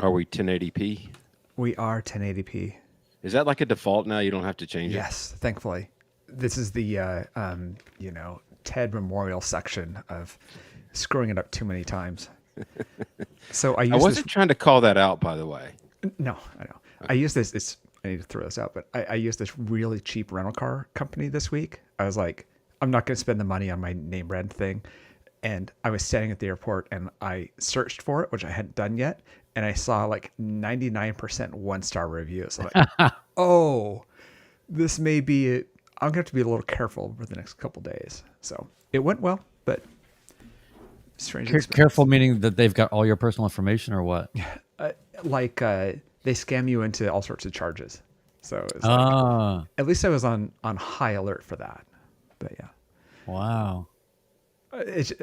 Are we 1080p? We are 1080p. Is that like a default now? You don't have to change it? Yes, thankfully. This is the Ted Memorial section of screwing it up too many times. So I I use wasn't trying to call that out, by the way. No, I know. I use this. I need to throw this out, but I used this really cheap rental car company this week. I was like, I'm not going to spend the money on my name brand thing. And I was standing at the airport and I searced for it, which I hadn't done yet. And I saw like 99% 1-star reviews. I'm like, oh, this may be it. I'm going to have to be a little careful for the next couple days. So it went well, but strange experience. Careful meaning that they've got all your personal information or what? They scam you into all sorts of charges. So it's like, at least I was on high alert for that. But yeah. Wow.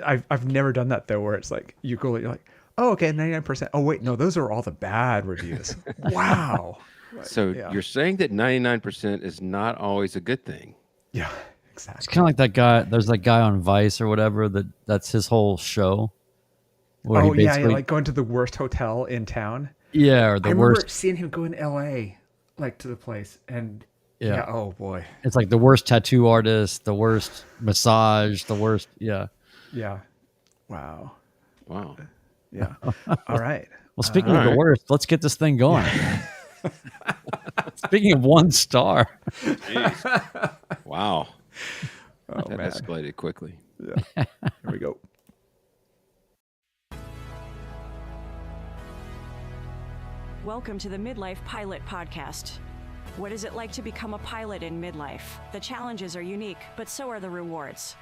I've never done that though, where it's like you're like, oh, okay, 99%. Oh wait, no, those are all the bad reviews. Wow. So you're saying that 99% is not always a good thing. Yeah, exactly. It's kind of like that guy. There's that guy on Vice or whatever that's his whole show. Oh yeah, like going to the worst hotel in town. Yeah, or the I worst. remember seeing him go in L.A. like to the place, and yeah, oh boy, it's like the worst tattoo artist, the worst massage, the worst. Yeah. Wow. Yeah. All right. Well, speaking of the worst, let's get this thing going. Speaking of 1 star. Jeez. Wow. Oh, that man. escalated quickly. Yeah. Here we go. Welcome to the Midlife Pilot Podcast. What is it like to become a pilot in midlife? The challenges are unique, but so are the rewards.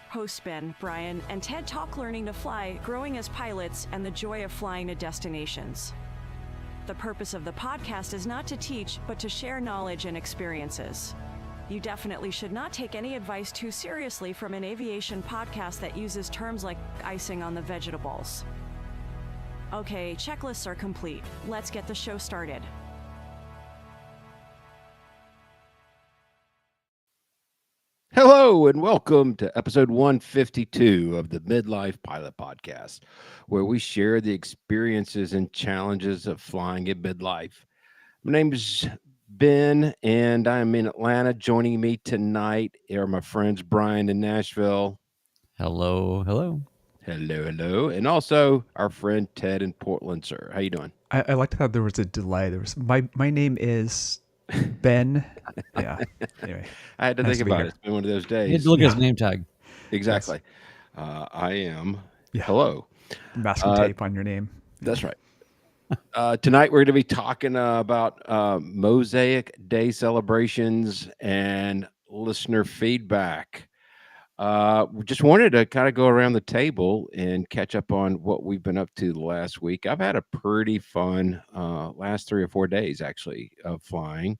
Hosts Ben, Brian, and Ted talk learning to fly, growing as pilots, and the joy of flying to destinations. The purpose of the podcast is not to teach, but to share knowledge and experiences. You definitely should not take any advice too seriously from an aviation podcast that uses terms like icing on the vegetables. Okay, checklists are complete. Let's get the show started. Hello and welcome to episode 152 of the Midlife Pilot Podcast, where we share the experiences and challenges of flying in midlife. My name is Ben, and I'm in Atlanta. Joining me tonight are my friends Brian in Nashville. Hello. And also our friend Ted in Portland, sir. How you doing? I liked how there was a delay. There was my name is Ben. Yeah. Anyway, I had to think about it. It's been one of those days. You had to look at his name tag. Exactly. Yes. I am. Yeah. Hello. Masking tape on your name. That's right. Tonight we're going to be talking about Mosaic Day celebrations and listener feedback. We just wanted to kind of go around the table and catch up on what we've been up to the last week. I've had a pretty fun last 3 or 4 days, actually, of flying.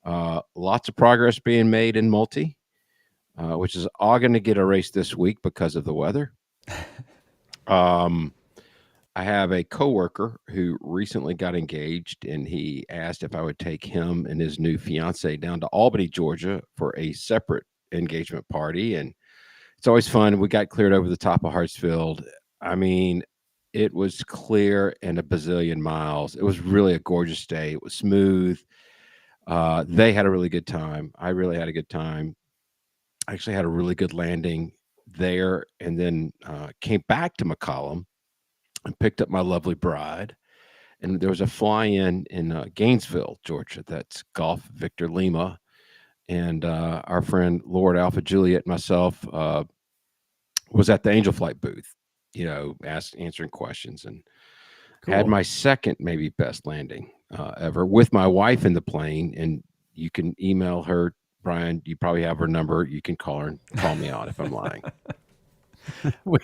Lots of progress being made in multi, which is all going to get erased this week because of the weather. I have a coworker who recently got engaged, and he asked if I would take him and his new fiance down to Albany, Georgia for a separate engagement party. And it's always fun. We got cleared over the top of Hartsfield. I mean, it was clear and a bazillion miles. It was really a gorgeous day. It was smooth. They had a really good time. I really had a good time. I actually had a really good landing there, and then came back to McCollum and picked up my lovely bride. And there was a fly-in Gainesville, Georgia. That's Golf Victor Lima. And our friend Lord Alpha Juliet and myself was at the Angel Flight booth, answering questions, and had my second, maybe best landing ever with my wife in the plane. And you can email her, Brian. You probably have her number. You can call her and call me out if I'm lying. we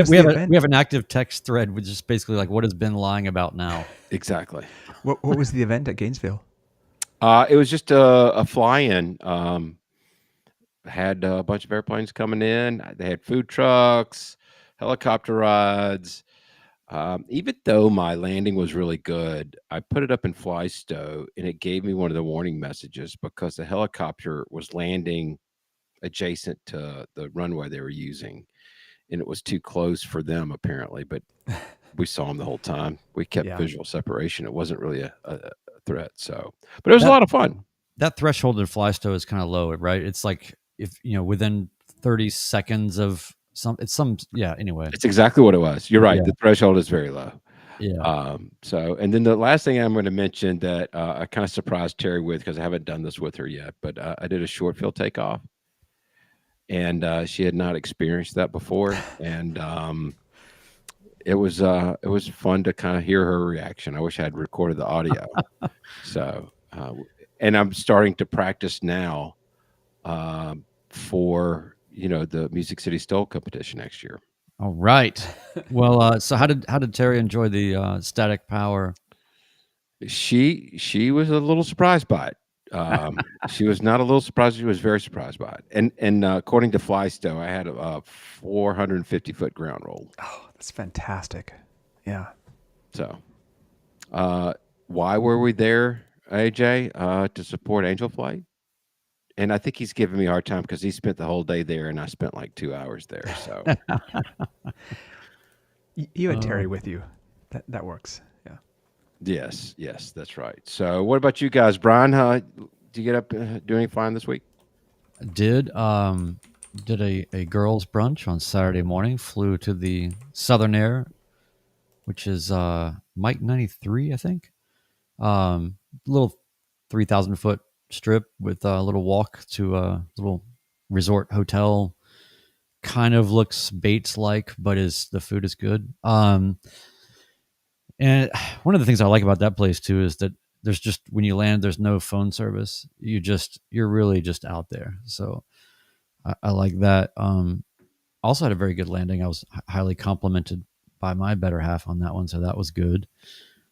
have an active text thread, which is basically like, what has Ben lying about now? Exactly. What was the event at Gainesville? It was just a fly-in. Had a bunch of airplanes coming in. They had food trucks, helicopter rides. Even though my landing was really good, I put it up in fly stow, and it gave me one of the warning messages because the helicopter was landing adjacent to the runway they were using, and it was too close for them apparently. But we saw him the whole time. We kept Yeah. visual separation. It wasn't really a threat. So, but it was a That- lot of fun. That threshold in fly stow is kind of low, right? It's like if within 30 seconds of anyway. It's exactly what it was. You're right. Yeah. The threshold is very low. Yeah. So, and then the last thing I'm going to mention that I kind of surprised Terry with, because I haven't done this with her yet, but I did a short field takeoff, and she had not experienced that before, and it was fun to kind of hear her reaction. I wish I had recorded the audio. So, and I'm starting to practice now for the Music City Stoll competition next year. All right. Well, so how did Terry enjoy the static power? She was a little surprised by it. She was not a little surprised. She was very surprised by it. And according to Flystow, I had a 450-foot ground roll. Oh, that's fantastic. Yeah. So, why were we there, AJ? To support Angel Flight. And I think he's giving me a hard time because he spent the whole day there, and I spent like 2 hours there. So, You had Terry with you. That works. Yeah. yes, that's right. So, what about you guys, Brian? Did you get up do any flying this week? Did a girls brunch on Saturday morning. Flew to the Southern Air, which is Mike 93, I think. Little 3,000-foot strip with a little walk to a little resort hotel. Kind of looks Bates like, but the food is good. And one of the things I like about that place too is that there's just, when you land, there's no phone service. You're really just out there. So I like that. Also had a very good landing. I was highly complimented by my better half on that one, so that was good.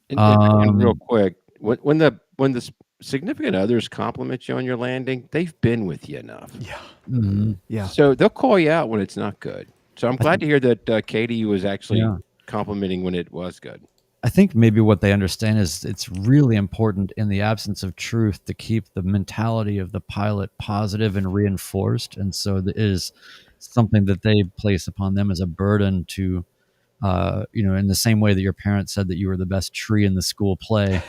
And real quick, when the significant others compliment you on your landing, they've been with you enough. Yeah. Mhm. Yeah. So they'll call you out when it's not good. So I'm glad to hear that Katie was actually complimenting when it was good. I think maybe what they understand is it's really important in the absence of truth to keep the mentality of the pilot positive and reinforced. And so it is something that they place upon them as a burden to, in the same way that your parents said that you were the best tree in the school play.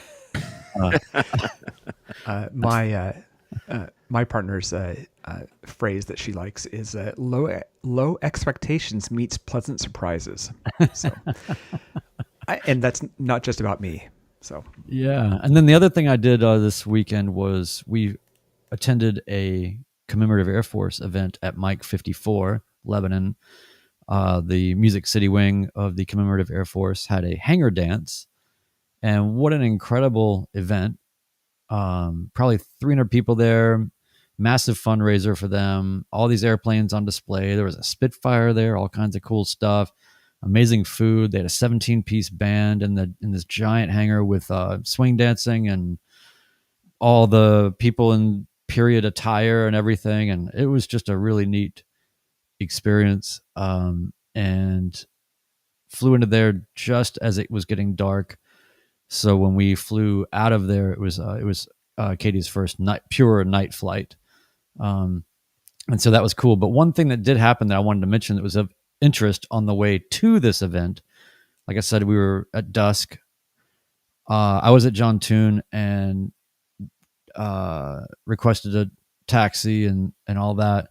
My partner's phrase that she likes is low expectations meets pleasant surprises. So, and that's not just about me. So yeah. And then the other thing I did this weekend was we attended a Commemorative Air Force event at Mike 54, Lebanon. The Music City wing of the Commemorative Air Force had a hangar dance. And what an incredible event. Probably 300 people there, massive fundraiser for them, all these airplanes on display. There was a Spitfire there, all kinds of cool stuff, amazing food. They had a 17-piece band in this giant hangar with swing dancing and all the people in period attire and everything. And it was just a really neat experience. And flew into there just as it was getting dark. So when we flew out of there, it was Katie's first pure night flight. And so that was cool. But one thing that did happen that I wanted to mention that was of interest on the way to this event, like I said, we were at dusk. I was at John Toon and requested a taxi and all that.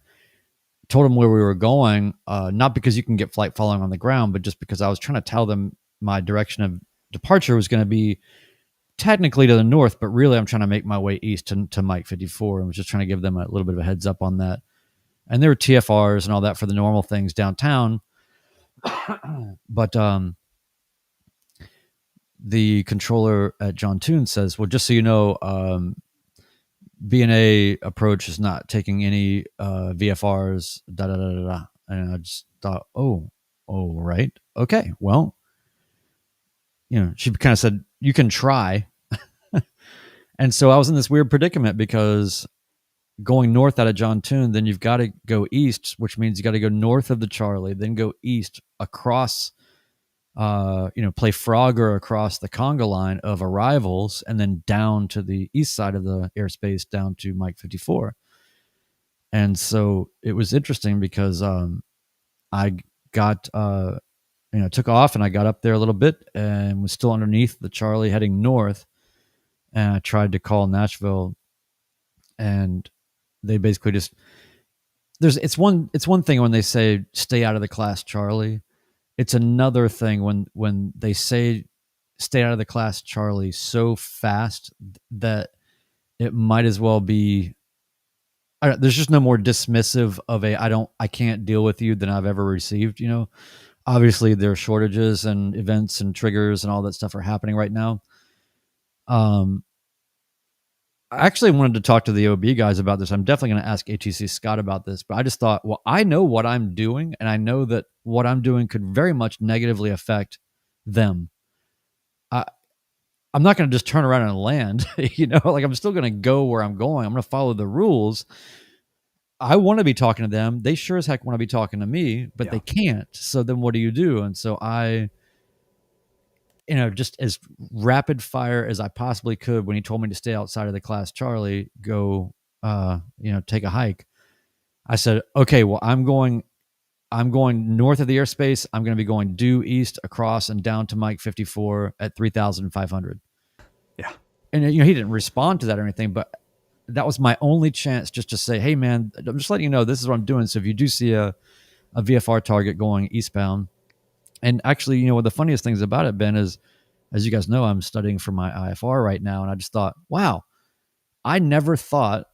Told them where we were going, not because you can get flight following on the ground, but just because I was trying to tell them my direction of departure was going to be technically to the north, but really I'm trying to make my way east to Mike 54 and was just trying to give them a little bit of a heads up on that. And there were TFRs and all that for the normal things downtown. But the controller at John Toon says, well, just so you know, B&A Approach is not taking any VFRs, da da da da da. And I just thought, oh, right. Okay, well, she kind of said, you can try. And so I was in this weird predicament because going north out of John Toon, then you've got to go east, which means you got to go north of the Charlie, then go east across, play Frogger across the conga line of arrivals, and then down to the east side of the airspace down to Mike 54. And so it was interesting because I got took off, and I got up there a little bit and was still underneath the Charlie heading north. And I tried to call Nashville, and they basically just it's one thing when they say stay out of the class Charlie. It's another thing when they say stay out of the class Charlie so fast that it might as well be. There's just no more dismissive of I can't deal with you than I've ever received. Obviously there are shortages and events and triggers and all that stuff are happening right now. I actually wanted to talk to the OB guys about this. I'm definitely going to ask ATC Scott about this, but I just thought, well, I know what I'm doing, and I know that what I'm doing could very much negatively affect them. I'm not going to just turn around and land, like I'm still going to go where I'm going. I'm going to follow the rules. I want to be talking to them. They sure as heck want to be talking to me, but they can't. So then what do you do? And so I, just as rapid fire as I possibly could, when he told me to stay outside of the class Charlie, go, take a hike. I said, okay, well, I'm going north of the airspace. I'm going to be going due east across and down to Mike 54 at 3,500. Yeah. And, he didn't respond to that or anything, but that was my only chance just to say, hey man, I'm just letting you know, this is what I'm doing. So if you do see a VFR target going eastbound, and actually, one of the funniest things about it, Ben, is, as you guys know, I'm studying for my IFR right now. And I just thought, wow, I never thought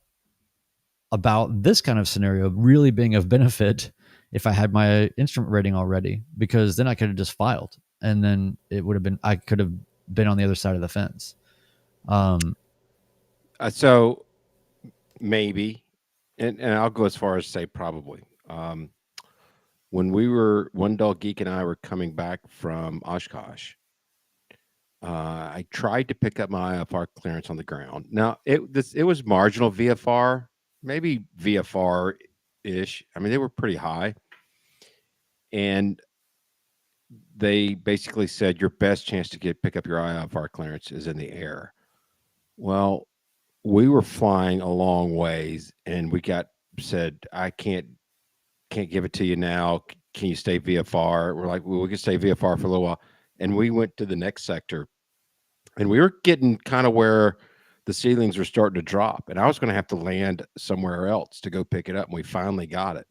about this kind of scenario really being of benefit if I had my instrument rating already, because then I could have just filed, and then I could have been on the other side of the fence. So maybe, and I'll go as far as say probably. When One Dog Geek and I were coming back from Oshkosh, I tried to pick up my IFR clearance on the ground. Now it was marginal VFR, maybe VFR-ish. I mean, they were pretty high, and they basically said your best chance to pick up your IFR clearance is in the air. Well, we were flying a long ways, and we said, I can't give it to you now. Can you stay VFR? We're like, well, we can stay VFR for a little while. And we went to the next sector, and we were getting kind of where the ceilings were starting to drop, and I was going to have to land somewhere else to go pick it up. And we finally got it.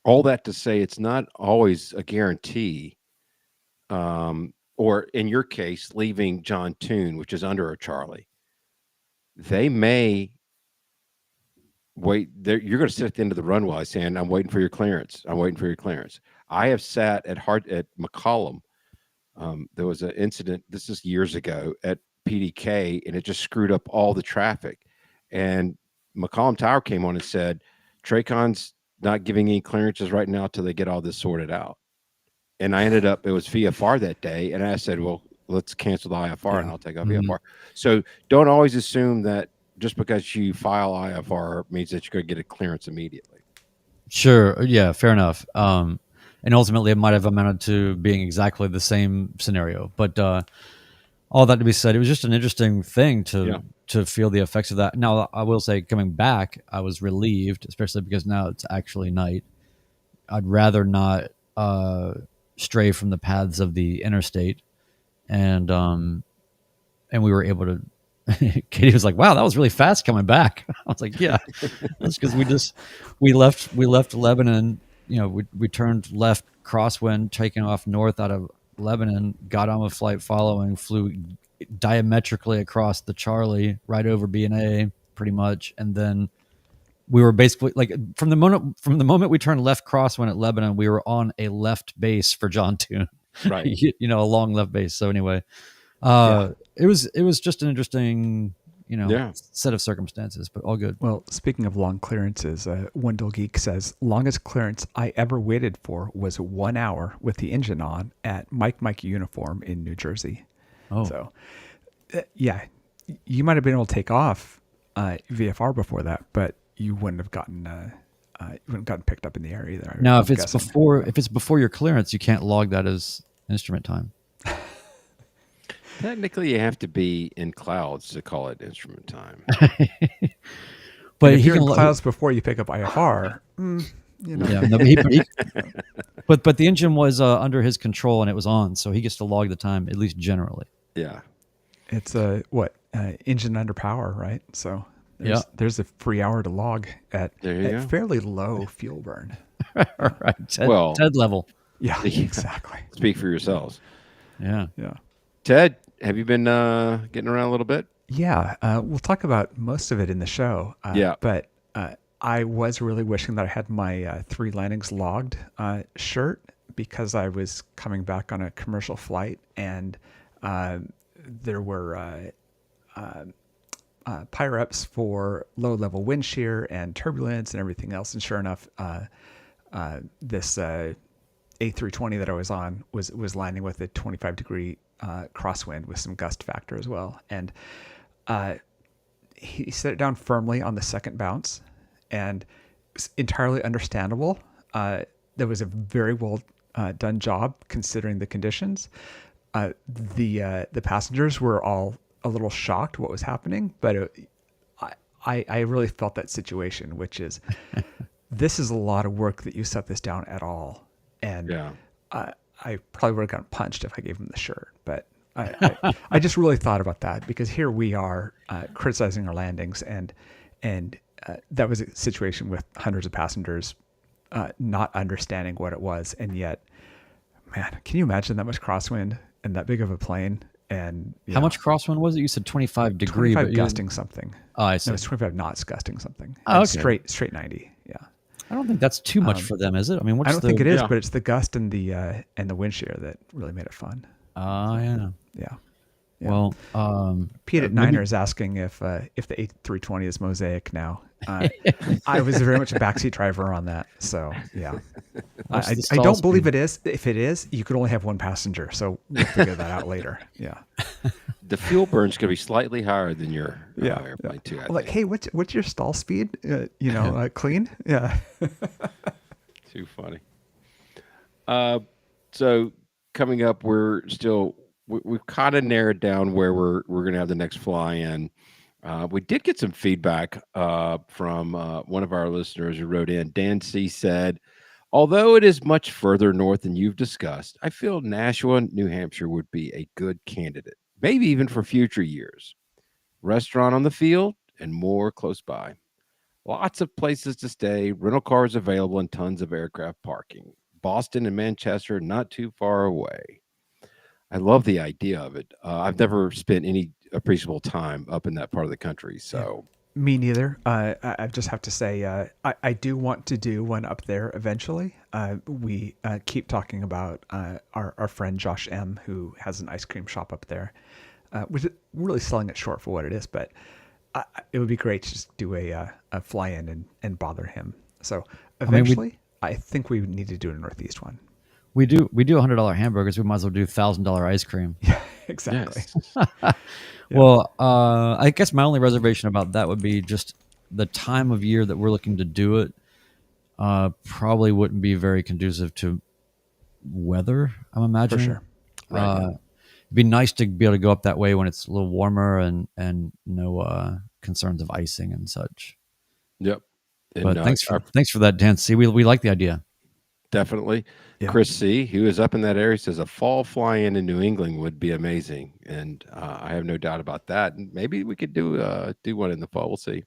All that to say, it's not always a guarantee. Or in your case, leaving John Toon, which is under a Charlie, they may wait there. You're going to sit at the end of the runway saying, I'm waiting for your clearance. I'm waiting for your clearance. I have sat at McCollum. There was an incident, this is years ago, at PDK, and it just screwed up all the traffic. And McCollum Tower came on and said, Tracon's not giving any clearances right now till they get all this sorted out. And I ended up, it was VFR that day, and I said, well, let's cancel the IFR and I'll take off VFR. So don't always assume that just because you file IFR means that you're going to get a clearance immediately. Sure. Yeah, fair enough. And ultimately it might have amounted to being exactly the same scenario. But all that to be said, it was just an interesting thing to feel the effects of that. Now, I will say, coming back, I was relieved, especially because now it's actually night. I'd rather not stray from the paths of the interstate. And we were able to, Katie was like, wow, that was really fast coming back. I was like, yeah, that's because we left Lebanon, we turned left crosswind, taking off north out of Lebanon, got on a flight following, flew diametrically across the Charlie right over B&A pretty much. And then we were basically like, from the moment we turned left crosswind at Lebanon, we were on a left base for John Toon. Right. A long left base. So anyway, it was just an interesting, set of circumstances, but all good. Well, speaking of long clearances, Wendell Geek says, longest clearance I ever waited for was 1 hour with the engine on at Mike Uniform in New Jersey. Oh, so you might have been able to take off VFR before that, but you wouldn't have gotten picked up in the air either. Now, if it's before your clearance, you can't log that as instrument time. Technically, you have to be in clouds to call it instrument time. But if you're in clouds before you pick up IFR, You know? Yeah, no, but the engine was under his control and it was on, so he gets to log the time, at least generally. Yeah. It's engine under power, right? So there's a free hour to log at fairly low fuel burn. Right. Ted level. Yeah, exactly. Speak for yourselves. Yeah. Ted, have you been getting around a little bit? Yeah, we'll talk about most of it in the show. But I was really wishing that I had my 3 landings logged shirt, because I was coming back on a commercial flight, and there were pyre-ups for low-level wind shear and turbulence and everything else. And sure enough, this A320 that I was on was landing with a 25-degree crosswind with some gust factor as well. And he set it down firmly on the second bounce, and it's entirely understandable. That was a very well done job considering the conditions. The passengers were all a little shocked what was happening, but I really felt that situation, which is this is a lot of work that you set this down at all. And I probably would have gotten punched if I gave him the shirt, but I just really thought about that, because here we are criticizing our landings, and that was a situation with hundreds of passengers not understanding what it was. And yet, man, can you imagine that much crosswind and that big of a plane? And how much crosswind was it? You said 25 degree, 25 gusting something. Oh, I see. No, it's 25 knots gusting something. Oh, okay. Straight 90. Yeah. I don't think that's too much for them, is it? I mean, I don't think it is, but it's the gust and the wind shear that really made it fun. Oh, yeah. Yeah. Well, Pete at Niner is asking if the A320 is Mosaic now. I was very much a backseat driver on that, so yeah. I don't believe it is. If it is, you could only have one passenger, so we'll figure that out later. Yeah. The fuel burn's going to be slightly higher than your airplane too. Like, hey, what's your stall speed? Clean. Yeah. Too funny. So coming up, we've kind of narrowed down where we're going to have the next fly in. We did get some feedback from one of our listeners who wrote in. Dan C. said, although it is much further north than you've discussed, I feel Nashville, New Hampshire would be a good candidate, maybe even for future years. Restaurant on the field and more close by. Lots of places to stay, rental cars available, and tons of aircraft parking. Boston and Manchester not too far away. I love the idea of it. I've never spent any appreciable time up in that part of the country. So me neither. I just have to say, I do want to do one up there eventually. We keep talking about our friend Josh M., who has an ice cream shop up there, which is really selling it short for what it is. But it would be great to just do a fly in and bother him. So eventually, I think we need to do a Northeast one. We do $100 hamburgers. We might as well do $1,000 ice cream. Yeah, exactly. Yes. Well, I guess my only reservation about that would be just the time of year that we're looking to do it. Probably wouldn't be very conducive to weather, I'm imagining. For sure. Right. It'd be nice to be able to go up that way when it's a little warmer and no concerns of icing and such. Yep. But thanks for that, Dan C. We like the idea. Definitely. Yeah. Chris C., who is up in that area, says a fall fly-in in New England would be amazing, and I have no doubt about that. And maybe we could do one in the fall. We'll see,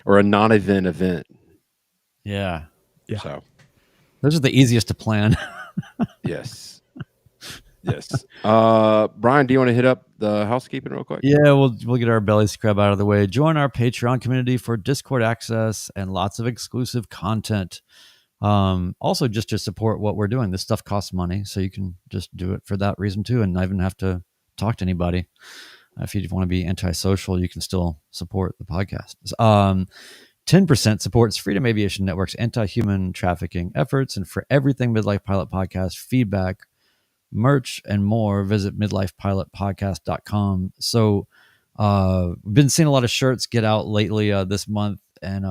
or a non-event event. Yeah. So those are the easiest to plan. Yes. Brian, do you want to hit up the housekeeping real quick? Yeah, we'll get our belly scrub out of the way. Join our Patreon community for Discord access and lots of exclusive content. Also just to support what we're doing. This stuff costs money, so you can just do it for that reason too, and not even have to talk to anybody. If you want to be antisocial, you can still support the podcast. 10% supports Freedom Aviation Network's anti-human trafficking efforts. And for everything Midlife Pilot Podcast, feedback, merch, and more, visit midlifepilotpodcast.com. So we've been seeing a lot of shirts get out lately this month, and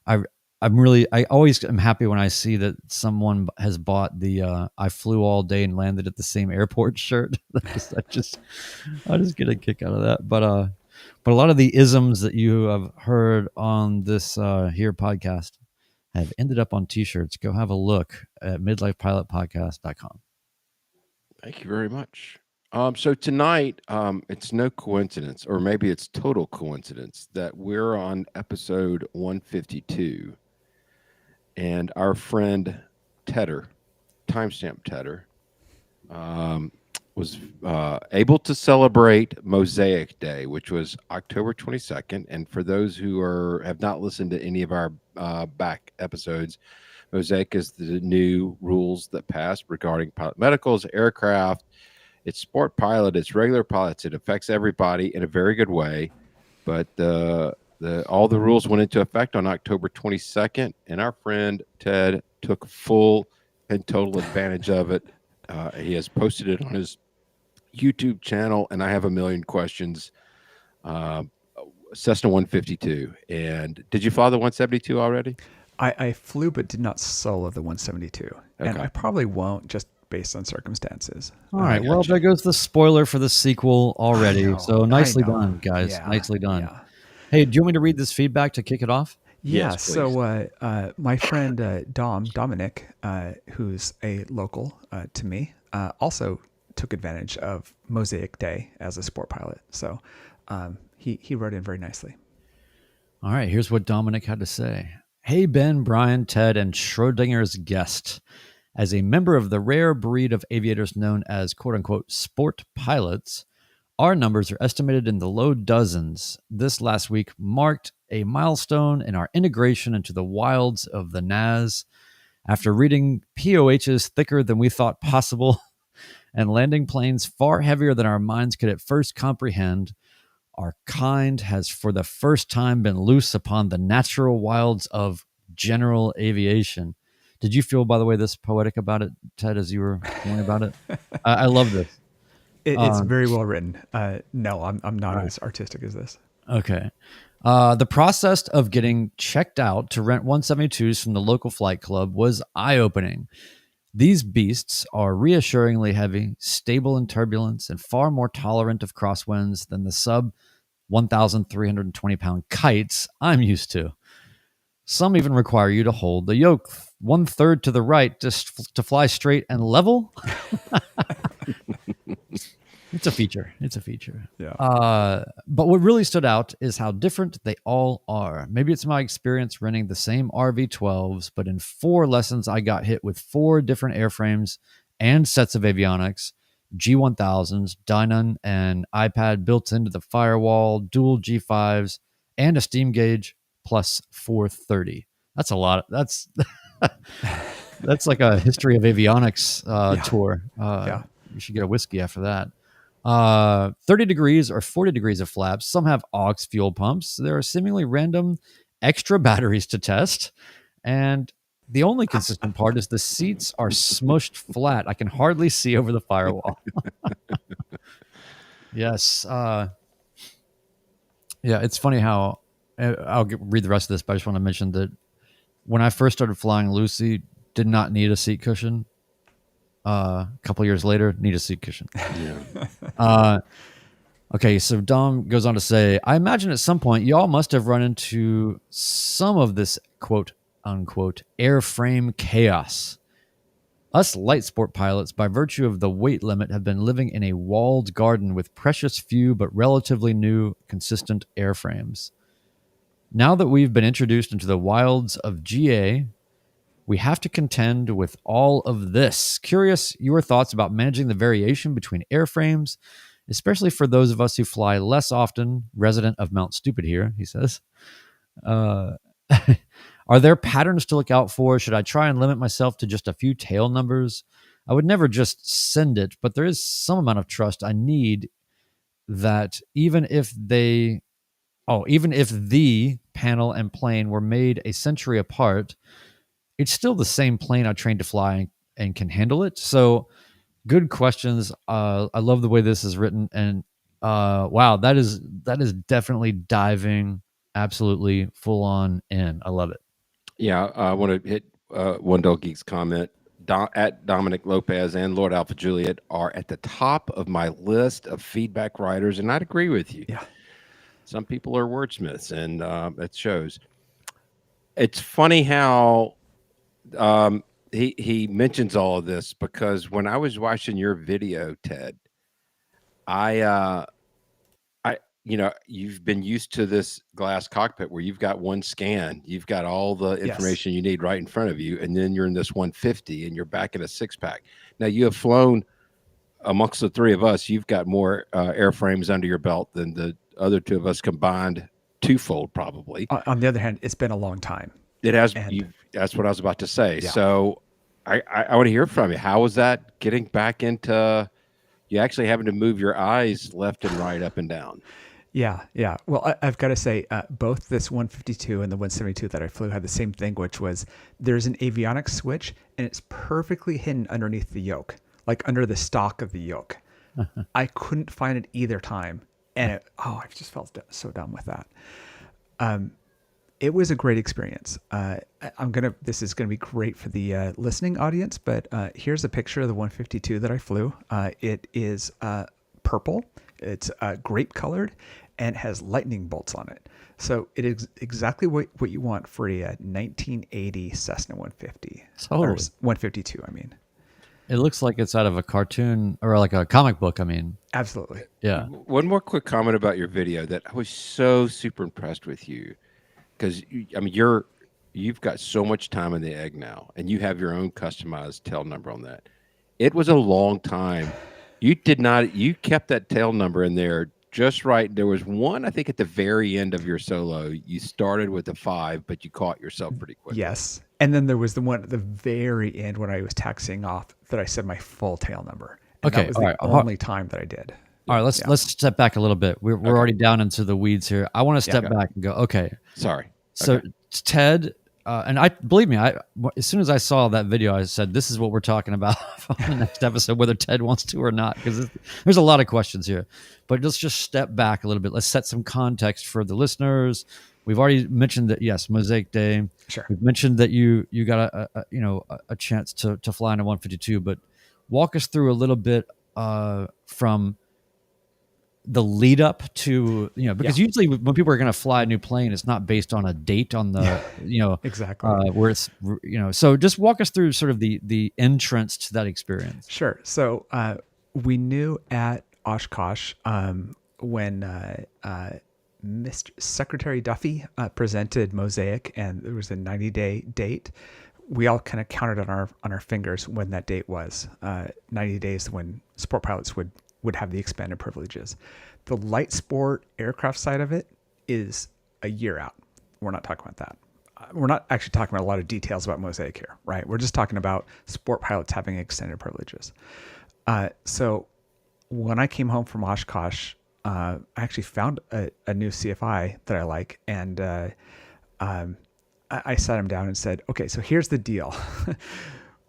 I always am happy when I see that someone has bought the I flew all day and landed at the same airport shirt. I just get a kick out of that. But a lot of the isms that you have heard on this here podcast have ended up on t-shirts. Go have a look at midlifepilotpodcast.com. Thank you very much. So tonight, it's no coincidence, or maybe it's total coincidence, that we're on episode 152, and our friend Tedder, timestamp Tedder, was able to celebrate Mosaic Day, which was October 22nd. And for those who have not listened to any of our back episodes, Mosaic is the new rules that passed regarding pilot medicals, aircraft. It's sport pilot, it's regular pilots. It affects everybody in a very good way. But all the rules went into effect on October 22nd, and our friend Ted took full and total advantage of it. He has posted it on his YouTube channel, and I have a million questions. Cessna 152. And did you fly the 172 already? I flew but did not solo the 172. Okay. And I probably won't, just based on circumstances. All right. Well, there goes the spoiler for the sequel already. So nicely done, guys. Yeah, nicely done. Yeah. Hey, do you want me to read this feedback to kick it off? Yeah. Yes, so my friend Dominic, who's a local to me, also took advantage of Mosaic Day as a sport pilot. So he wrote in very nicely. All right. Here's what Dominic had to say. Hey, Ben, Brian, Ted, and Schrodinger's guest. As a member of the rare breed of aviators known as quote-unquote sport pilots, our numbers are estimated in the low dozens. This last week marked a milestone in our integration into the wilds of the NAS. After reading POHs thicker than we thought possible and landing planes far heavier than our minds could at first comprehend, our kind has for the first time been loose upon the natural wilds of general aviation. Did you feel, by the way, this poetic about it, Ted, as you were feeling about it? I love this. It's very well written. No, I'm not as artistic as this. Okay. The process of getting checked out to rent 172s from the local flight club was eye-opening. These beasts are reassuringly heavy, stable in turbulence, and far more tolerant of crosswinds than the sub 1,320-pound kites I'm used to. Some even require you to hold the yoke 1/3 to the right just to fly straight and level. It's a feature. Yeah. But what really stood out is how different they all are. Maybe it's my experience renting the same RV-12s, but in 4 lessons, I got hit with 4 different airframes and sets of avionics, G1000s, Dynon, and iPad built into the firewall, dual G5s, and a steam gauge plus 430. That's a lot. That's like a history of avionics tour. You should get a whiskey after that. 30 degrees or 40 degrees of flaps. Some have aux fuel pumps. There are seemingly random extra batteries to test. And the only consistent part is the seats are smushed flat. I can hardly see over the firewall. Yes. Yeah, it's funny how I'll read the rest of this, but I just want to mention that when I first started flying Lucy, did not need a seat cushion. A couple years later, need a seat cushion. Yeah. Okay, so Dom goes on to say, I imagine at some point y'all must have run into some of this quote unquote airframe chaos. Us light sport pilots, by virtue of the weight limit, have been living in a walled garden with precious few but relatively new consistent airframes. Now that we've been introduced into the wilds of GA, we have to contend with all of this. Curious your thoughts about managing the variation between airframes, especially for those of us who fly less often, resident of Mount Stupid here, he says. Are there patterns to look out for? Should I try and limit myself to just a few tail numbers? I would never just send it, but there is some amount of trust I need that even if the panel and plane were made a century apart, it's still the same plane I trained to fly and can handle it. So good questions. I love the way this is written. And wow, that is definitely diving absolutely full on in. I love it. Yeah, I want to hit One Dog Geek's comment. At Dominic Lopez and Lord Alpha Juliet are at the top of my list of feedback writers, and I'd agree with you. Yeah. Some people are wordsmiths, and it shows. It's funny how he mentions all of this, because when I was watching your video, Ted, I you've been used to this glass cockpit where you've got one scan, you've got all the Yes. information you need right in front of you, and then you're in this 150 and you're back in a six pack. Now you have flown amongst the three of us. You've got more airframes under your belt than the other two of us combined, twofold probably. On the other hand, it's been a long time. It has. And That's what I was about to say. yeah. So I want to hear from you. How was that getting back into you actually having to move your eyes left and right, up and down? Yeah, yeah. Well, I've got to say, both this 152 and the 172 that I flew had the same thing, which was there's an avionics switch, and it's perfectly hidden underneath the yoke, like under the stock of the yoke. I couldn't find it either time, and I just felt so dumb with that. It was a great experience. This is gonna be great for the listening audience, but here's a picture of the 152 that I flew. It is purple. It's grape colored and has lightning bolts on it. So it is exactly what you want for a 1980 Cessna 150. Totally. Or 152, I mean. It looks like it's out of a cartoon or like a comic book. I mean, Absolutely. yeah. One more quick comment about your video that I was so super impressed with you, because you've got so much time in the egg now, and you have your own customized tail number on that. It was a long time. You kept that tail number in there just right. There was one, I think, at the very end of your solo. You started with a 5, but you caught yourself pretty quickly. Yes. And then there was the one at the very end when I was taxiing off that I said my full tail number. And Okay, that was all the right. only time that I did. All right, let's step back a little bit. We're already down into the weeds here. I want to step back and go, okay. Sorry. So Okay. Ted, and I believe me, as soon as I saw that video, I said, this is what we're talking about on the next episode, whether Ted wants to or not, because there's a lot of questions here. But let's just step back a little bit. Let's set some context for the listeners. We've already mentioned that, yes, Mosaic Day. Sure. We've mentioned that you got a chance to fly in a 152, but walk us through a little bit from the lead up to, because usually when people are going to fly a new plane, it's not based on a date on the, Exactly. where it's, so just walk us through sort of the entrance to that experience. Sure. So we knew at Oshkosh when Mr. Secretary Duffy presented Mosaic, and there was a 90-day date. We all kind of counted on our fingers when that date was. 90 days when sport pilots would have the expanded privileges. The light sport aircraft side of it is a year out. We're not talking about that. We're not actually talking about a lot of details about Mosaic here, right? We're just talking about sport pilots having extended privileges. So when I came home from Oshkosh, I actually found a new CFI that I like, and I sat him down and said, okay, so here's the deal.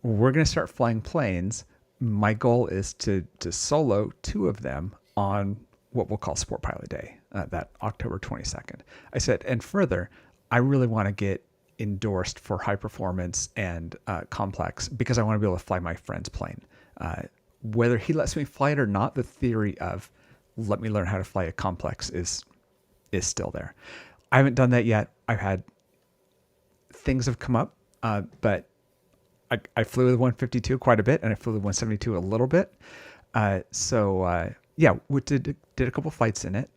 We're going to start flying planes. My goal is to solo 2 of them on what we'll call Sport Pilot Day, that October 22nd. I said, and further, I really want to get endorsed for high performance and complex, because I want to be able to fly my friend's plane. Whether he lets me fly it or not, the theory of let me learn how to fly a complex is still there. I haven't done that yet. I've had things have come up, but I flew the 152 quite a bit, and I flew the 172 a little bit. We did a couple flights in it.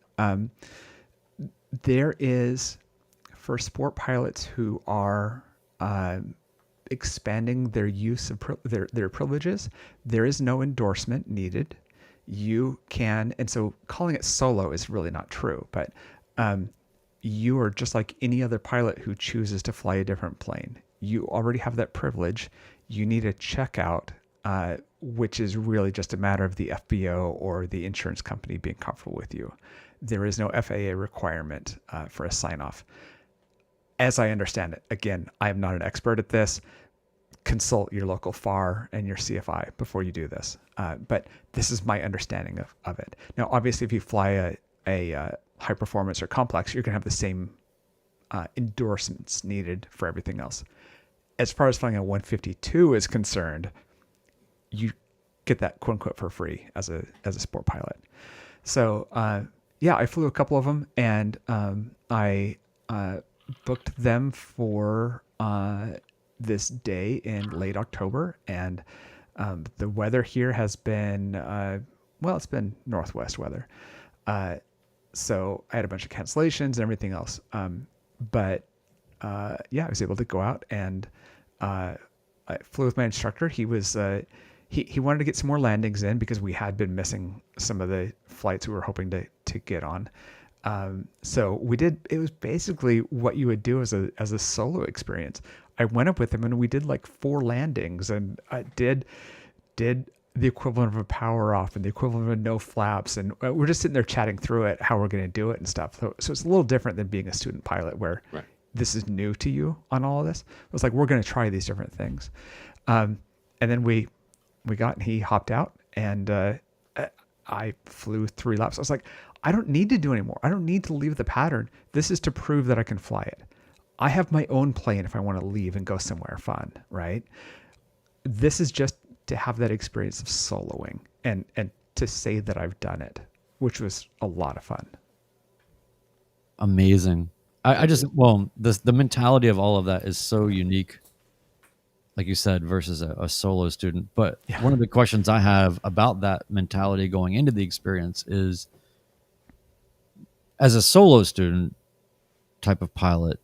There is, for sport pilots who are expanding their use of their privileges, there is no endorsement needed. You can, and so calling it solo is really not true, but you are just like any other pilot who chooses to fly a different plane. You already have that privilege. You need a checkout, which is really just a matter of the FBO or the insurance company being comfortable with you. There is no FAA requirement for a sign-off. As I understand it, again, I am not an expert at this. Consult your local FAR and your CFI before you do this. But this is my understanding of it. Now, obviously, if you fly a high performance or complex, you're going to have the same endorsements needed for everything else. As far as flying a 152 is concerned, you get that quote unquote for free as a sport pilot. So I flew a couple of them, and I booked them for this day in late October, and the weather here has been it's been northwest weather. So I had a bunch of cancellations and everything else. But I was able to go out, and I flew with my instructor. He was he wanted to get some more landings in because we had been missing some of the flights we were hoping to get on. So we did. It was basically what you would do as a solo experience. I went up with him and we did like 4 landings, and I did the equivalent of a power off and the equivalent of a no flaps, and we're just sitting there chatting through it, how we're going to do it and stuff. So it's a little different than being a student pilot where this is new to you on all of this. It was like, we're going to try these different things. And then we got, and he hopped out, and I flew 3 laps. I was like, I don't need to do anymore. I don't need to leave the pattern. This is to prove that I can fly it. I have my own plane if I want to leave and go somewhere fun, right? This is just to have that experience of soloing and to say that I've done it, which was a lot of fun. Amazing. The mentality of all of that is so unique, like you said, versus a solo student. But one of the questions I have about that mentality going into the experience is, as a solo student type of pilot,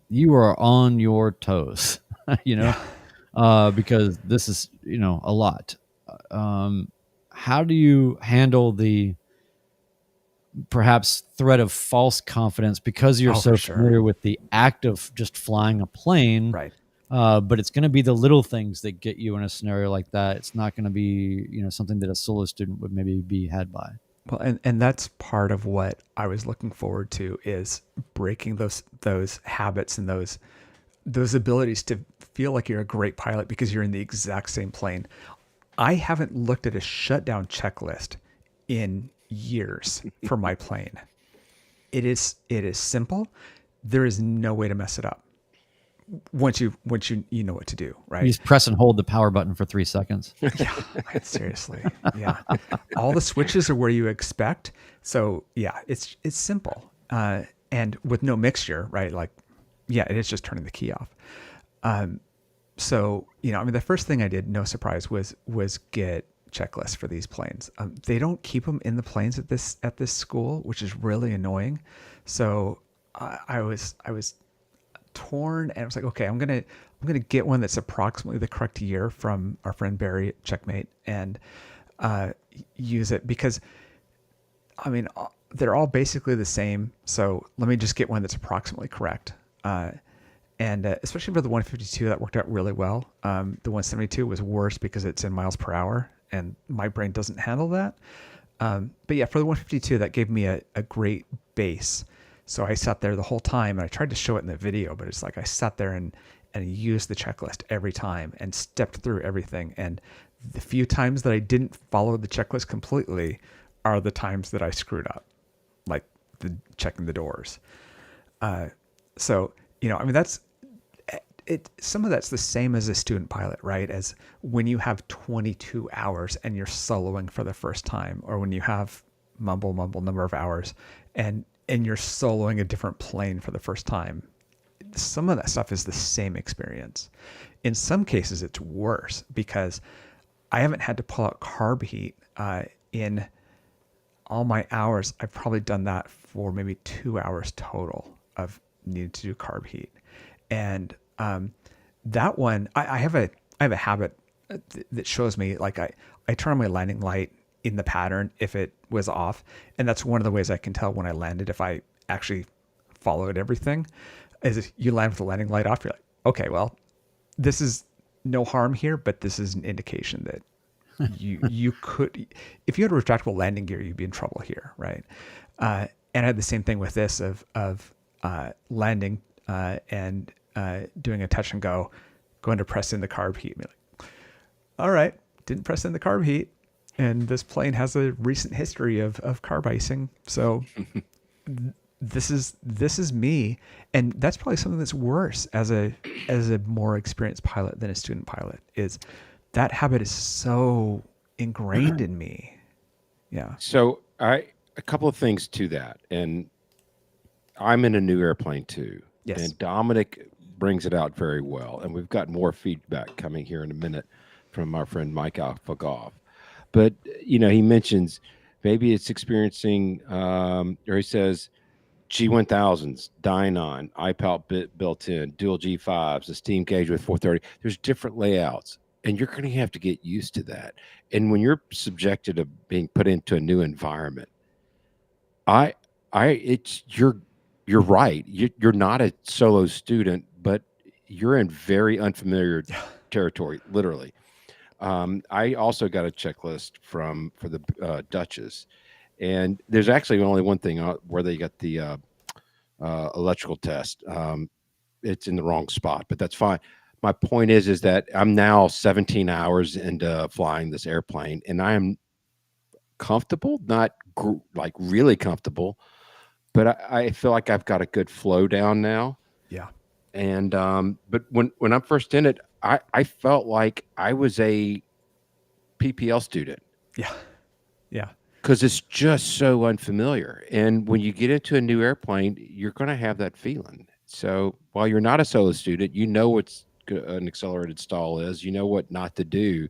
you are on your toes, because this is, a lot. How do you handle the perhaps threat of false confidence because you're so familiar with the act of just flying a plane, right? But it's going to be the little things that get you in a scenario like that. It's not going to be, something that a solo student would maybe be had by. Well, and that's part of what I was looking forward to, is breaking those habits and those abilities to feel like you're a great pilot because you're in the exact same plane. I haven't looked at a shutdown checklist in years for my plane. It is simple. There is no way to mess it up. Once you know what to do, right? You just press and hold the power button for 3 seconds. Yeah, seriously. Yeah. All the switches are where you expect. So yeah, it's simple. And with no mixture, right? Like, it is just turning the key off. So, the first thing I did, no surprise, was get checklists for these planes. They don't keep them in the planes at this school, which is really annoying. So I was torn, and I was like, okay, I'm gonna get one that's approximately the correct year from our friend Barry at Checkmate, and use it, because they're all basically the same. So let me just get one that's approximately correct. And especially for the 152, that worked out really well. The 172 was worse because it's in miles per hour, and my brain doesn't handle that. But yeah, for the 152, that gave me a great base. So I sat there the whole time, and I tried to show it in the video, but it's like I sat there and used the checklist every time and stepped through everything. And the few times that I didn't follow the checklist completely are the times that I screwed up, like checking the doors. So, that's it. Some of that's the same as a student pilot, right? As when you have 22 hours and you're soloing for the first time, or when you have mumble number of hours and you're soloing a different plane for the first time. Some of that stuff is the same experience. In some cases, it's worse because I haven't had to pull out carb heat in all my hours. I've probably done that for maybe 2 hours total of needing to do carb heat. And that one, I have a habit that shows me, like I turn on my landing light in the pattern if it was off. And that's one of the ways I can tell when I landed, if I actually followed everything, is if you land with the landing light off, you're like, okay, well, this is no harm here, but this is an indication that you could, if you had a retractable landing gear, you'd be in trouble here, right? And I had the same thing with this of landing and doing a touch and go, going to press in the carb heat. And be like, all right, didn't press in the carb heat. And this plane has a recent history of carb icing. So this is me. And that's probably something that's worse as a more experienced pilot than a student pilot, is that habit is so ingrained in me. Yeah. So a couple of things to that. And I'm in a new airplane too. Yes. And Dominic brings it out very well. And we've got more feedback coming here in a minute from our friend Mike Alphagoff. But, he mentions maybe it's experiencing, or he says, G1000s, Dynon, iPal built in, dual G5s, a steam gauge with 430. There's different layouts, and you're going to have to get used to that. And when you're subjected to being put into a new environment, you're right. You're not a solo student, but you're in very unfamiliar territory, literally. I also got a checklist for the Dutches, and there's actually only one thing where they got the electrical test. It's in the wrong spot, but that's fine. My point is that I'm now 17 hours into flying this airplane, and I am comfortable, not like really comfortable, but I feel like I've got a good flow down now. Yeah. And but when I'm first in it, I felt like I was a PPL student. Yeah. Yeah. Because it's just so unfamiliar. And when you get into a new airplane, you're going to have that feeling. So while you're not a solo student, you know what an accelerated stall is, you know what not to do.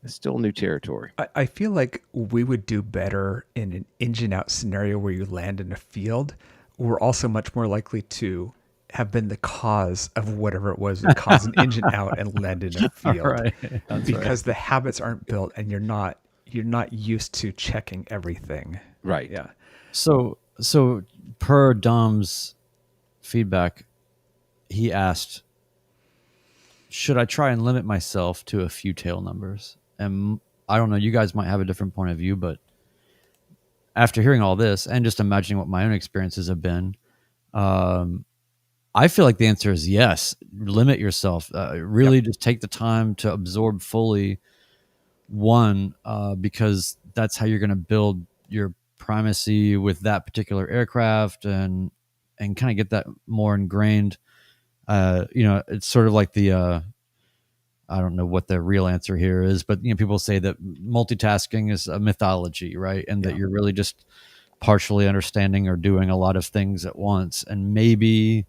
It's still new territory. I feel like we would do better in an engine out scenario where you land in a field. We're also much more likely to have been the cause of whatever it was that caused an engine out and land in a field. Right. That's because the habits aren't built and you're not used to checking everything. Right. Yeah. So per Dom's feedback, he asked, should I try and limit myself to a few tail numbers? And I don't know, you guys might have a different point of view, but after hearing all this and just imagining what my own experiences have been, I feel like the answer is yes. Limit yourself. Really just take the time to absorb fully because that's how you're going to build your primacy with that particular aircraft and kind of get that more ingrained. It's sort of like the I don't know what the real answer here is, but people say that multitasking is a mythology, right? And that you're really just partially understanding or doing a lot of things at once. And maybe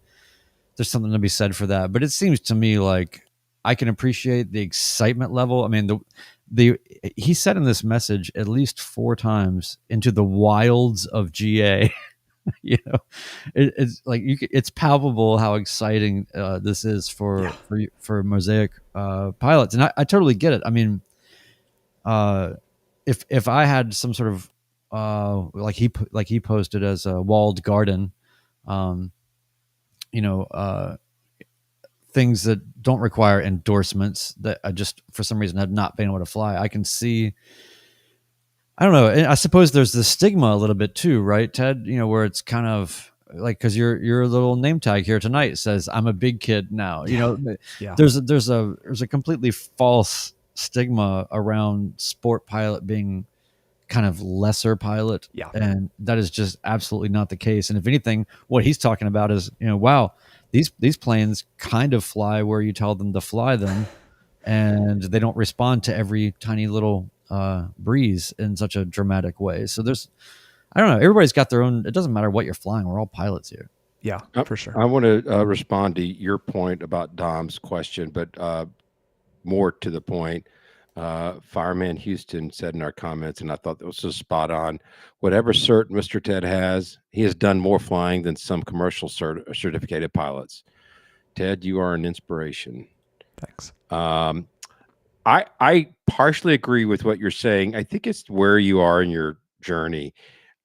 there's something to be said for that. But it seems to me like I can appreciate the excitement level. I mean, he said in this message at least 4 times into the wilds of GA. It's like it's palpable how exciting this is for Mosaic pilots, and I totally get it. I mean, if I had some sort of like he posted as a walled garden, things that don't require endorsements that I just for some reason have not been able to fly, I can see. I don't know. I suppose there's the stigma a little bit too, right, Ted? Where it's kind of like, because your little name tag here tonight says I'm a big kid now. Yeah. There's a completely false stigma around sport pilot being kind of lesser pilot. Yeah. And that is just absolutely not the case. And if anything, what he's talking about is, wow, these planes kind of fly where you tell them to fly them, and they don't respond to every tiny little breeze in such a dramatic way. So I don't know, everybody's got their own, it doesn't matter what you're flying, we're all pilots here. Yeah, for sure. I want to respond to your point about Dom's question, but more to the point, Fireman Houston said in our comments, and I thought that was so spot on, whatever cert Mr. Ted has, he has done more flying than some commercial certificated pilots. Ted, you are an inspiration. Thanks. I partially agree with what you're saying. I think it's where you are in your journey.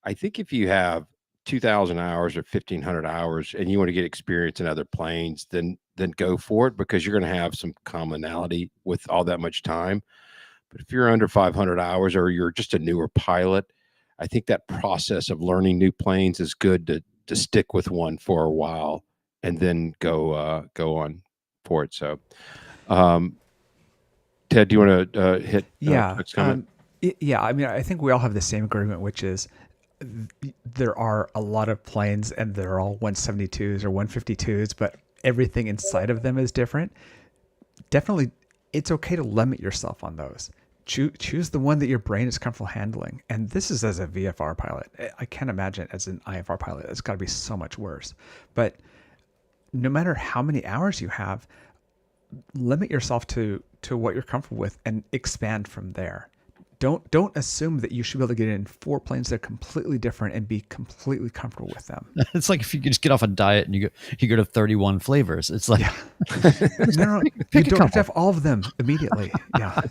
I think if you have 2,000 hours or 1,500 hours and you want to get experience in other planes, then go for it, because you're going to have some commonality with all that much time. But if you're under 500 hours or you're just a newer pilot, I think that process of learning new planes is good to stick with one for a while and then go on for it. So, Ted, do you want to hit next comment? I mean, I think we all have the same agreement, which is there are a lot of planes and they're all 172s or 152s, but everything inside of them is different. Definitely, it's okay to limit yourself on those. Choose the one that your brain is comfortable handling. And this is as a VFR pilot. I can't imagine as an IFR pilot. It's got to be so much worse. But no matter how many hours you have, limit yourself to what you're comfortable with and expand from there. Don't assume that you should be able to get in 4 planes that are completely different and be completely comfortable with them. It's like if you could just get off a diet and you go to 31 flavors. It's like, No, you don't have to have all of them immediately. Yeah.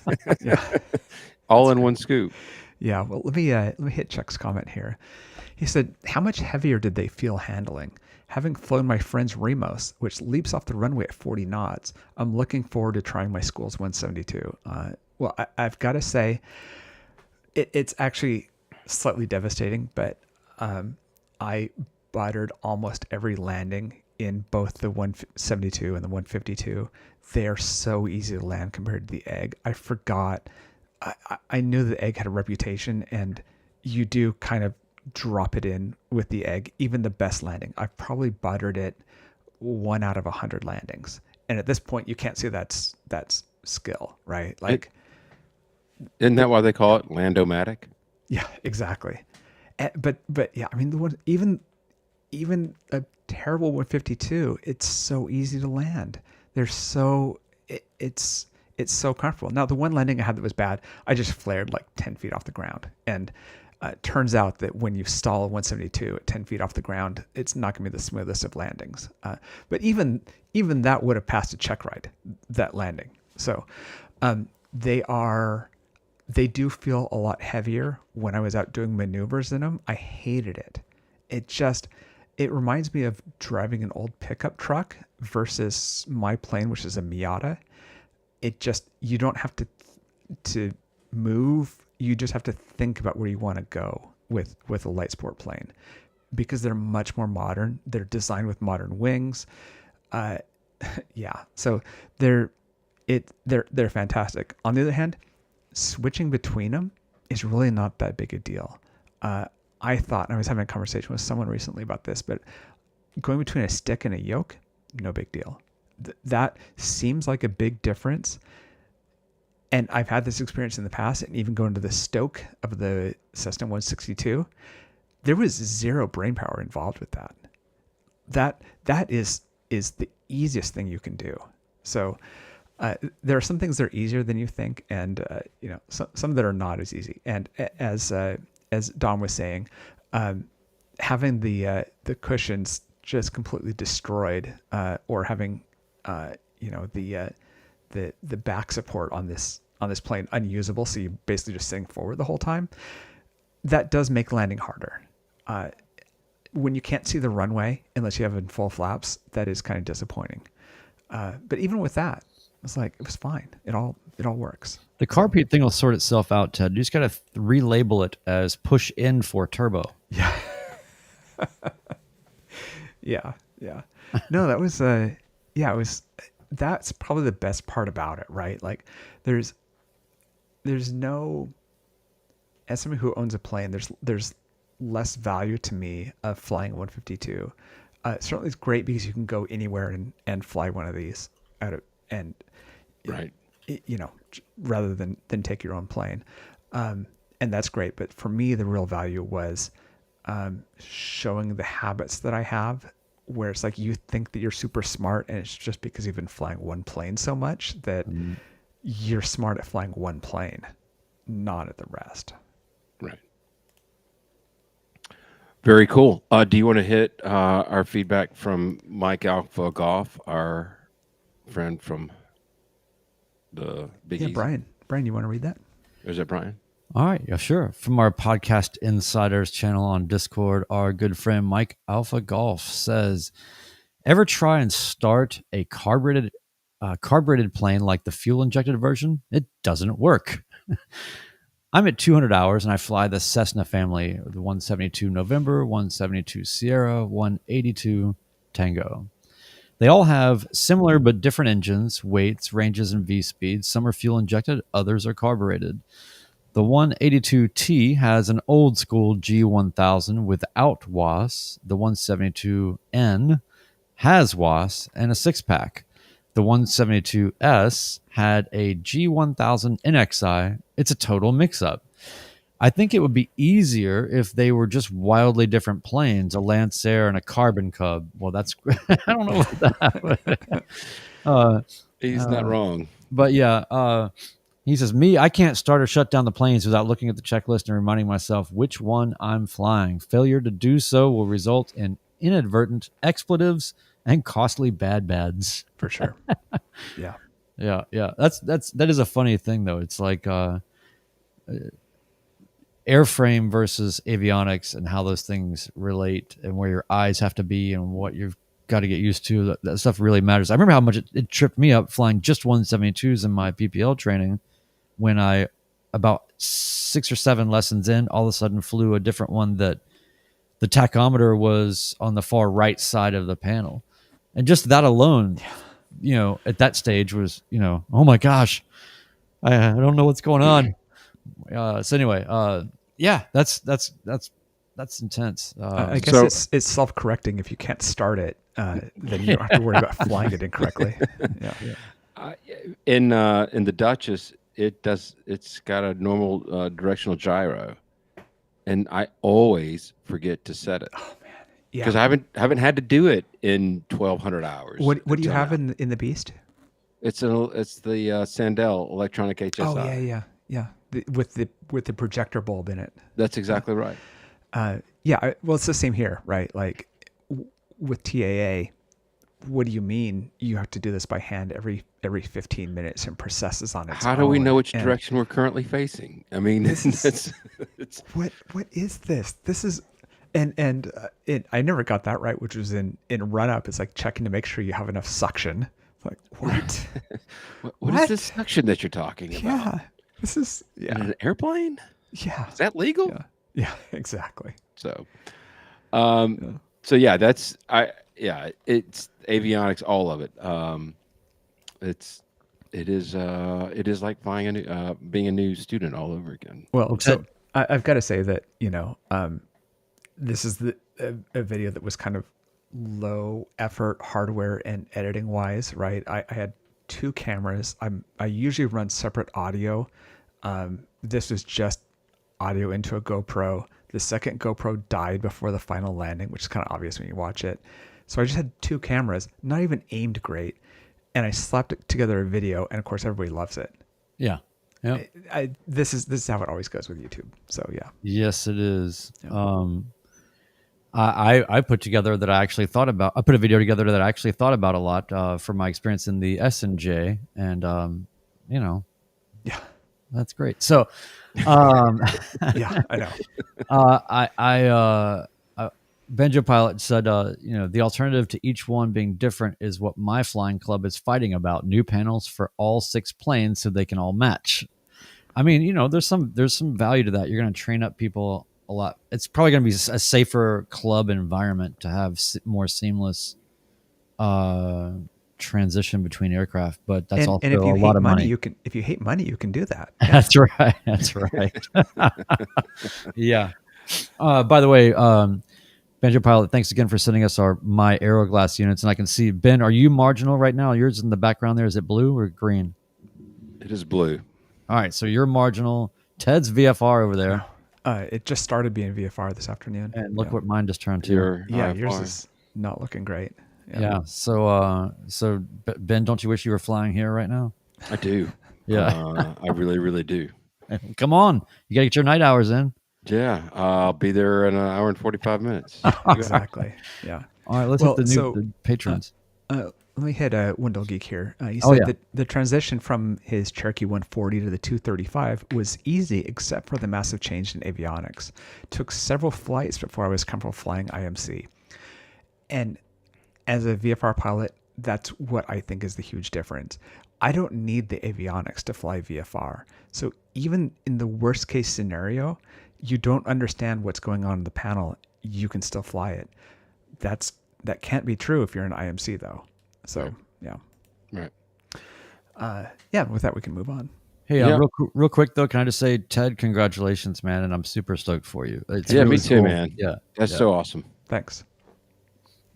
All in one scoop. Yeah. Well, let me hit Chuck's comment here. He said, "How much heavier did they feel handling? Having flown my friend's Remos, which leaps off the runway at 40 knots, I'm looking forward to trying my school's 172. Well, I've got to say, it's actually slightly devastating, but I buttered almost every landing in both the 172 and the 152. They're so easy to land compared to the Egg. I forgot. I knew the Egg had a reputation, and you do kind of drop it in with the Egg. Even the best landing, I've probably buttered it 1 out of 100 landings. And at this point, you can't say that's skill, right? Like, isn't that why they call it Landomatic? Yeah, exactly. But yeah, I mean, the one even a terrible 152, it's so easy to land. It's so comfortable. Now, the one landing I had that was bad, I just flared like 10 feet off the ground. And turns out that when you stall a 172 at 10 feet off the ground, it's not going to be the smoothest of landings. But even that would have passed a check ride, that landing. So they do feel a lot heavier when I was out doing maneuvers in them. I hated it. It reminds me of driving an old pickup truck versus my plane, which is a Miata. You don't have to move. You just have to think about where you want to go with a light sport plane, because they're much more modern. They're designed with modern wings. Yeah. So they're fantastic. On the other hand, switching between them is really not that big a deal. I thought, and I was having a conversation with someone recently about this, but going between a stick and a yoke, no big deal. That seems like a big difference. And I've had this experience in the past, and even going to the stoke of the Cessna 162, there was zero brain power involved with that. That is the easiest thing you can do. So there are some things that are easier than you think, and some that are not as easy. And as Dom was saying, having the cushions just completely destroyed, or having the back support on this plane unusable, so you're basically just sitting forward the whole time, that does make landing harder. When you can't see the runway unless you have it in full flaps, that is kind of disappointing. But even with that, it was fine. It all works. The carb heat thing will sort itself out, Ted. You just got to relabel it as push in for turbo. Yeah. Yeah. No, that was it was. That's probably the best part about it, right? Like, there's no, as somebody who owns a plane, there's less value to me of flying 152. Certainly it's great because you can go anywhere and fly one of these right. Rather than take your own plane. And that's great. But for me, the real value was showing the habits that I have, where it's like you think that you're super smart, and it's just because you've been flying one plane so much that you're smart at flying one plane, not at the rest. Right. Very cool. Do you want to hit our feedback from Mike Alpha Golf, our friend from the Big Easy? Brian, you want to read that? Is that Brian? All right, yeah, sure. From our Podcast Insiders channel on Discord, our good friend Mike Alpha Golf says, ever try and start a carbureted plane like the fuel-injected version? It doesn't work. I'm at 200 hours, and I fly the Cessna family, the 172 November, 172 Sierra, 182 Tango. They all have similar but different engines, weights, ranges, and V-speeds. Some are fuel-injected, others are carbureted. The 182T has an old school G1000 without WAS. The 172N has WAS and a 6-pack. The 172S had a G1000 NXI. It's a total mix-up. I think it would be easier if they were just wildly different planes, a Lancer and a Carbon Cub. Well, that's I don't know about that. He's not wrong. But yeah, he says, I can't start or shut down the planes without looking at the checklist and reminding myself which one I'm flying. Failure to do so will result in inadvertent expletives and costly bads. For sure. Yeah. Yeah. That is a funny thing though. It's like airframe versus avionics and how those things relate and where your eyes have to be and what you've got to get used to. That stuff really matters. I remember how much it tripped me up flying just 172s in my PPL training when I, about 6 or 7 lessons in, all of a sudden flew a different one that the tachometer was on the far right side of the panel. And just that alone, at that stage was, oh my gosh, I don't know what's going on. So anyway, that's intense. I guess it's self-correcting. If you can't start it, then you don't have to worry about flying it incorrectly. Yeah. In the Duchess, it's got a normal directional gyro, and I always forget to set it. Oh man, yeah, because I haven't had to do it in 1,200 hours. What do you have in the Beast? It's the Sandell electronic HSI. Oh yeah. With the projector bulb in it. That's exactly right. Well, it's the same here, right? Like with TAA, what do you mean you have to do this by hand every 15 minutes and processes on its own? How do we know which direction we're currently facing? I mean, it's what is this? This is and I never got that right, which was in run up. It's like checking to make sure you have enough suction. Like what? what is this suction that you're talking about? Yeah, this is in an airplane. Yeah, is that legal? Yeah, exactly. So, so yeah, it's avionics, all of it. It is like flying being a new student all over again. Well, so I've got to say that this is a video that was kind of low effort hardware and editing wise, right? I had 2 cameras. I usually run separate audio. This was just audio into a GoPro. The second GoPro died before the final landing, which is kind of obvious when you watch it. So I just had 2 cameras, not even aimed great, and I slapped it together a video, and of course everybody loves it. Yeah. Yeah. This is how it always goes with YouTube. So yeah. Yes, it is. Yeah. I put together that I actually thought about. I put a video together that I actually thought about a lot from my experience in the S&J, and yeah, that's great. So, yeah, I know. Benjo Pilot said, the alternative to each one being different is what my flying club is fighting about: new panels for all 6 planes so they can all match. I mean, there's some value to that. You're going to train up people a lot. It's probably going to be a safer club environment to have more seamless transition between aircraft, but that's also and if you a lot of money. If you hate money, you can do that. Yeah. That's right. That's right. Yeah. By the way, Benjo Pilot, thanks again for sending us my Aeroglass units, and I can see, Ben, are you marginal right now? Yours in the background there, is it blue or green? It is blue. All right, so you're marginal. Ted's VFR over there. It just started being VFR this afternoon. And look what mine just turned to. Yours is not looking great. Yeah. So Ben, don't you wish you were flying here right now? I do. Yeah. I really, really do. Come on. You got to get your night hours in. Yeah. I'll be there in 1 hour and 45 minutes. Exactly. Yeah. All right. Let's hit the patrons. Let me hit Wendell Geek here. He said that the transition from his Cherokee 140 to the 235 was easy, except for the massive change in avionics. Took several flights before I was comfortable flying IMC. And as a VFR pilot, that's what I think is the huge difference. I don't need the avionics to fly VFR. So even in the worst case scenario, you don't understand what's going on in the panel, you can still fly it. That can't be true if you're an IMC though. So yeah. Right. With that we can move on. Hey, real quick though, can I just say, Ted, congratulations, man, and I'm super stoked for you. It's really me too, cool. man. Yeah, that's so awesome. Thanks.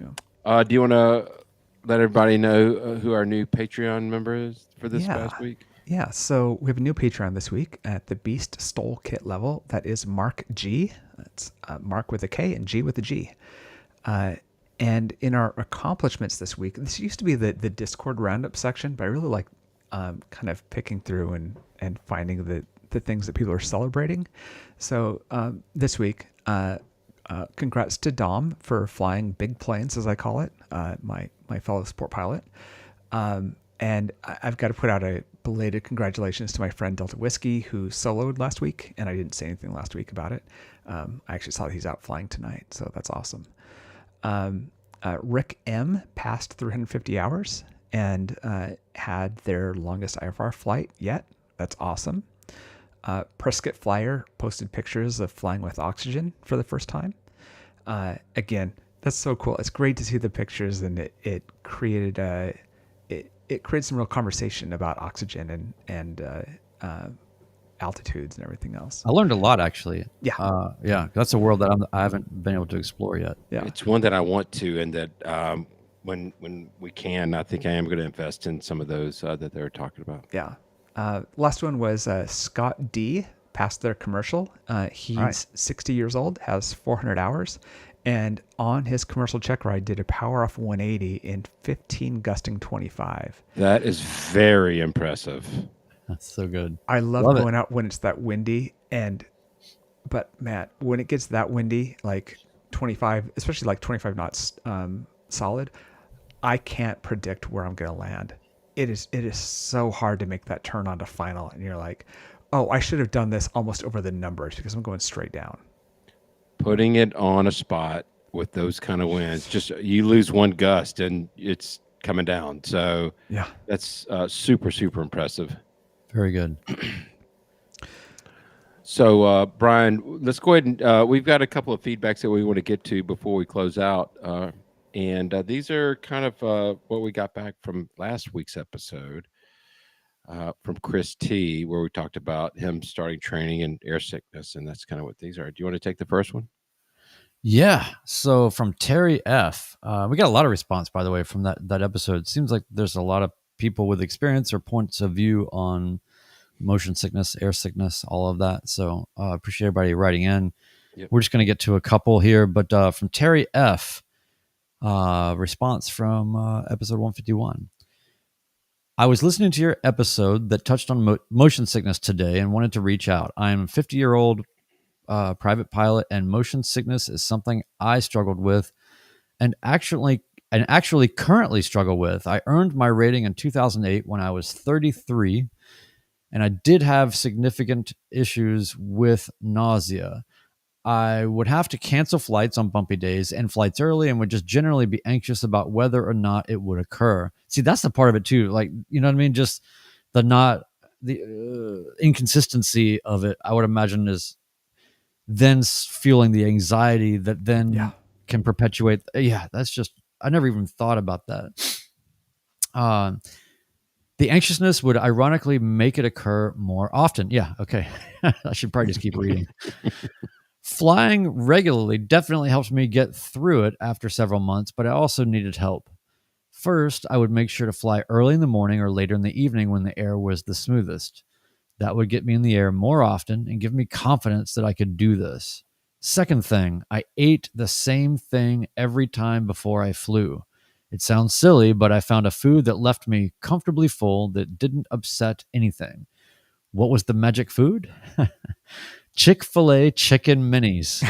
Yeah. Do you want to let everybody know who our new Patreon member is for this past week? Yeah, so we have a new Patreon this week at the Beast Stole Kit level. That is Mark G. That's Mark with a K and G with a G. And in our accomplishments this week, this used to be the Discord roundup section, but I really like kind of picking through and finding the things that people are celebrating. So this week, congrats to Dom for flying big planes, as I call it, my fellow sport pilot. And I've got to put out a belated congratulations to my friend Delta Whiskey, who soloed last week, and I didn't say anything last week about it. I actually saw that he's out flying tonight, so that's awesome. Rick M passed 350 hours and had their longest IFR flight yet. That's awesome. Prescott Flyer posted pictures of flying with oxygen for the first time. Again, that's so cool. It's great to see the pictures, and it created it created some real conversation about oxygen and altitudes and everything else. I learned a lot, actually. Yeah. Yeah. That's a world that I haven't been able to explore yet. Yeah. It's one that I want to, and that when we can, I think I am going to invest in some of those that they're talking about. Yeah. Last one was Scott D. Passed their commercial. He's 60 years old, has 400 hours, and on his commercial check ride did a power off 180 in 15 gusting 25. That is very impressive. That's so good. I love going out when it's that windy, but Matt, when it gets that windy, like 25, especially like 25 knots solid, I can't predict where I'm going to land. It is so hard to make that turn onto final, and you're like, oh, I should have done this almost over the numbers because I'm going straight down. Putting it on a spot with those kind of winds, just you lose one gust and it's coming down. So yeah, that's super, super impressive. Very good. So, Brian, let's go ahead and we've got a couple of feedbacks that we want to get to before we close out. And these are kind of what we got back from last week's episode from Chris T, where we talked about him starting training in air sickness. And that's kind of what these are. Do you want to take the first one? Yeah. So from Terry F, we got a lot of response, by the way, from that episode. It seems like there's a lot of people with experience or points of view on motion sickness, air sickness, all of that. So appreciate everybody writing in. Yep. We're just going to get to a couple here, but from Terry F, response from episode 151. I was listening to your episode that touched on motion sickness today and wanted to reach out. I'm a 50-year-old private pilot, and motion sickness is something I struggled with and actually currently struggle with. I earned my rating in 2008 when I was 33, and I did have significant issues with nausea. I would have to cancel flights on bumpy days and flights early, and would just generally be anxious about whether or not it would occur. See, that's the part of it too. Like, you know what I mean? Just the inconsistency of it, I would imagine, is then fueling the anxiety that then can perpetuate. Yeah, that's just, I never even thought about that. The anxiousness would ironically make it occur more often. Yeah, okay. I should probably just keep reading. Flying regularly definitely helps me get through it after several months, but I also needed help. First, I would make sure to fly early in the morning or later in the evening when the air was the smoothest. That would get me in the air more often and give me confidence that I could do this. Second thing, I ate the same thing every time before I flew. It sounds silly, but I found a food that left me comfortably full that didn't upset anything. What was the magic food? Chick-fil-A chicken minis.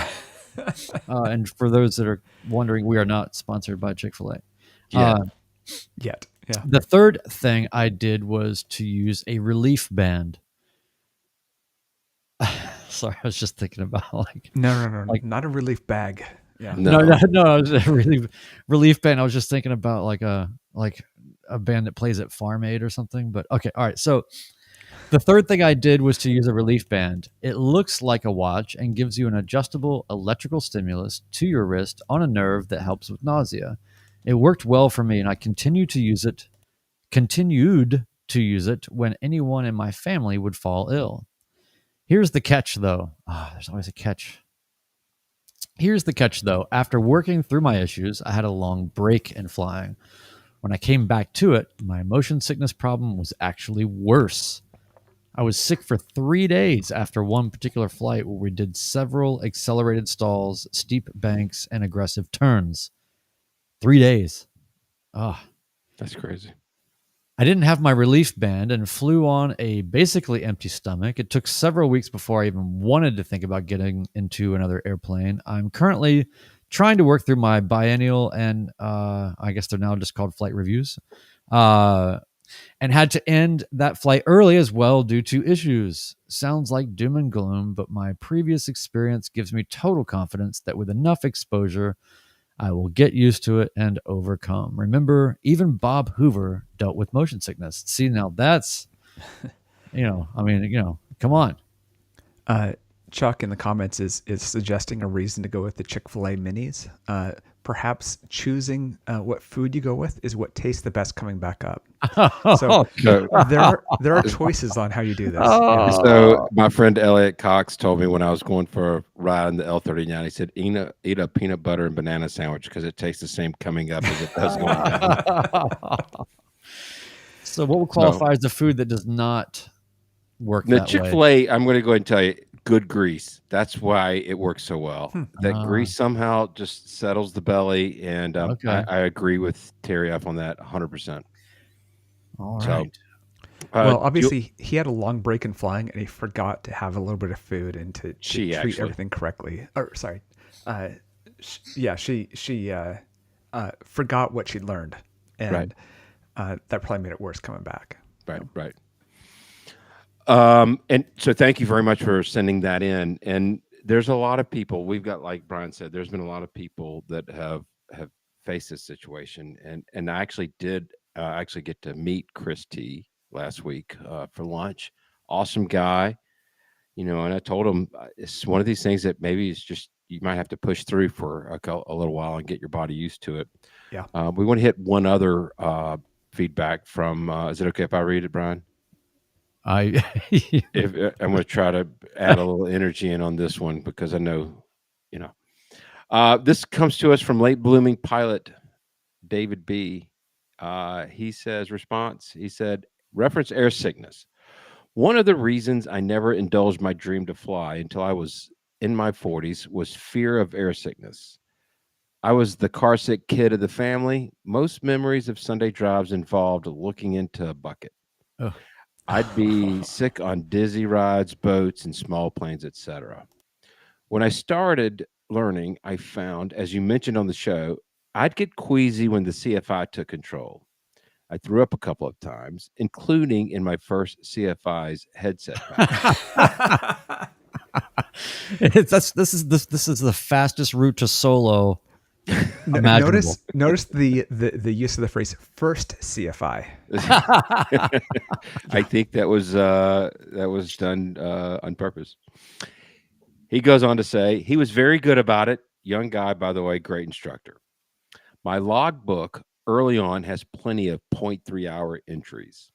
And for those that are wondering, we are not sponsored by Chick-fil-A. Yet. Yeah. The third thing I did was to use a relief band. Sorry, I was just thinking about No, like, not a relief bag. Yeah. No, I was a relief band. I was just thinking about like a band that plays at Farm Aid or something. But okay, all right. So the third thing I did was to use a relief band. It looks like a watch and gives you an adjustable electrical stimulus to your wrist on a nerve that helps with nausea. It worked well for me, and I continued to use it when anyone in my family would fall ill. Here's the catch, though. There's always a catch. Here's the catch, though. After working through my issues, I had a long break in flying. When I came back to it, my motion sickness problem was actually worse. I was sick for 3 days after one particular flight where we did several accelerated stalls, steep banks, and aggressive turns. 3 days. Oh, That's crazy. I didn't have my relief band and flew on a basically empty stomach. It took several weeks before I even wanted to think about getting into another airplane. I'm currently trying to work through my biennial and I guess they're now just called flight reviews. And had to end that flight early as well due to issues. Sounds like doom and gloom, but my previous experience gives me total confidence that with enough exposure, I will get used to it and overcome. Remember, even Bob Hoover dealt with motion sickness. See, now that's, come on. Chuck in the comments is suggesting a reason to go with the Chick-fil-A minis. Perhaps choosing what food you go with is what tastes the best coming back up. So there are choices on how you do this. So my friend Elliot Cox told me when I was going for a ride in the L-39, he said, eat a peanut butter and banana sandwich because it tastes the same coming up as it does going down. So what would qualify as a food that does not work the that Chick-fil-A, way? I'm going to go ahead and tell you, good grease. That's why it works so well. That grease somehow just settles the belly, and I agree with Terry up on that 100%. All right. Well, obviously, he had a long break in flying, and he forgot to have a little bit of food and to treat everything correctly. She forgot what she'd learned, and that probably made it worse coming back. Right. And so thank you very much for sending that in. And there's a lot of people, we've got, like Brian said, there's been a lot of people that have faced this situation. And I actually did get to meet Chris T last week for lunch. Awesome guy, and I told him it's one of these things that maybe it's just, you might have to push through for a little while and get your body used to it. Yeah. We want to hit one other feedback from, is it okay if I read it, Brian? I'm going to try to add a little energy in on this one because I know, this comes to us from late blooming pilot David B. He says, he said, reference air sickness. One of the reasons I never indulged my dream to fly until I was in my 40s was fear of air sickness. I was the car sick kid of the family. Most memories of Sunday drives involved looking into a bucket. Oh. I'd be sick on dizzy rides, boats, and small planes, etc. When I started learning, I found, as you mentioned on the show, I'd get queasy when the CFI took control. I threw up a couple of times, including in my first CFI's headset. This is the fastest route to solo. Notice the use of the phrase "first CFI." I think that was done on purpose. He goes on to say he was very good about it. Young guy, by the way, great instructor. My logbook early on has plenty of 0.3 hour entries.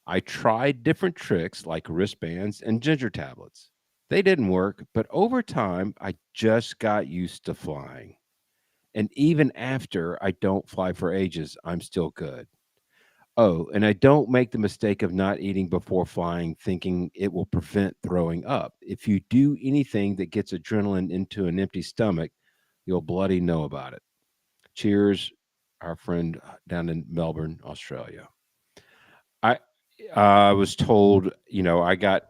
I tried different tricks like wristbands and ginger tablets. They didn't work, but over time, I just got used to flying. And even after I don't fly for ages, I'm still good. Oh, and I don't make the mistake of not eating before flying, thinking it will prevent throwing up. If you do anything that gets adrenaline into an empty stomach, you'll bloody know about it. Cheers, our friend down in Melbourne, Australia. I was told, I got